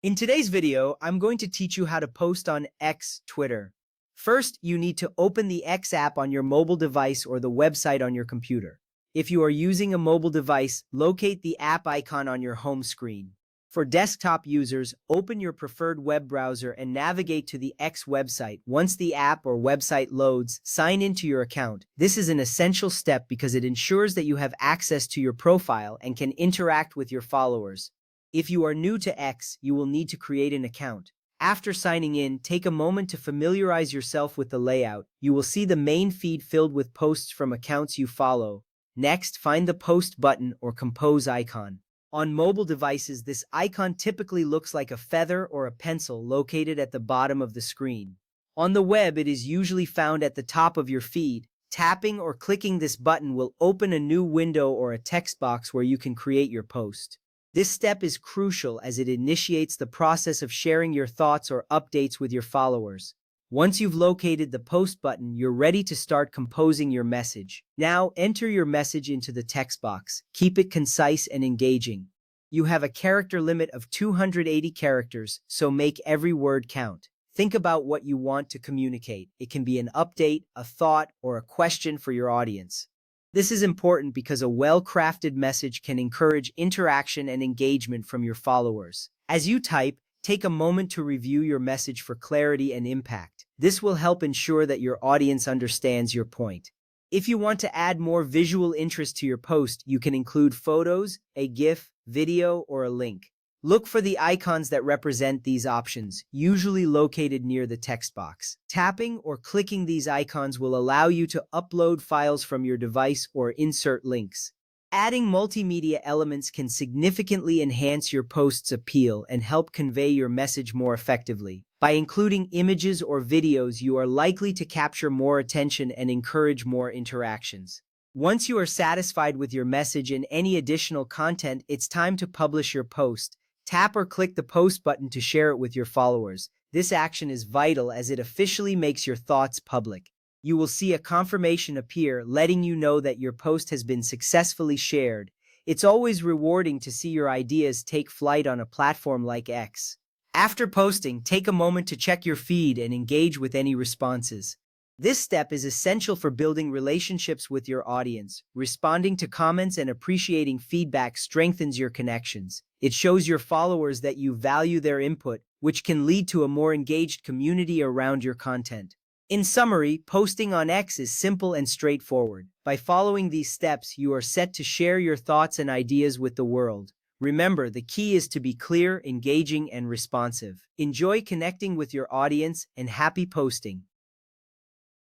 In today's video, I'm going to teach you how to post on X Twitter. First, you need to open the X app on your mobile device or the website on your computer. If you are using a mobile device, locate the app icon on your home screen. For desktop users, open your preferred web browser and navigate to the X website. Once the app or website loads, sign into your account. This is an essential step because it ensures that you have access to your profile and can interact with your followers. If you are new to X, you will need to create an account. After signing in, take a moment to familiarize yourself with the layout. You will see the main feed filled with posts from accounts you follow. Next, find the post button or compose icon. On mobile devices, this icon typically looks like a feather or a pencil located at the bottom of the screen. On the web, it is usually found at the top of your feed. Tapping or clicking this button will open a new window or a text box where you can create your post. This step is crucial as it initiates the process of sharing your thoughts or updates with your followers. Once you've located the post button, you're ready to start composing your message. Now, enter your message into the text box. Keep it concise and engaging. You have a character limit of 280 characters, so make every word count. Think about what you want to communicate. It can be an update, a thought, or a question for your audience. This is important because a well-crafted message can encourage interaction and engagement from your followers. As you type, take a moment to review your message for clarity and impact. This will help ensure that your audience understands your point. If you want to add more visual interest to your post, you can include photos, a GIF, video, or a link. Look for the icons that represent these options, usually located near the text box. Tapping or clicking these icons will allow you to upload files from your device or insert links. Adding multimedia elements can significantly enhance your post's appeal and help convey your message more effectively. By including images or videos, you are likely to capture more attention and encourage more interactions. Once you are satisfied with your message and any additional content, it's time to publish your post. Tap or click the post button to share it with your followers. This action is vital as it officially makes your thoughts public. You will see a confirmation appear letting you know that your post has been successfully shared. It's always rewarding to see your ideas take flight on a platform like X. After posting, take a moment to check your feed and engage with any responses. This step is essential for building relationships with your audience. Responding to comments and appreciating feedback strengthens your connections. It shows your followers that you value their input, which can lead to a more engaged community around your content. In summary, posting on X is simple and straightforward. By following these steps, you are set to share your thoughts and ideas with the world. Remember, the key is to be clear, engaging, and responsive. Enjoy connecting with your audience and happy posting.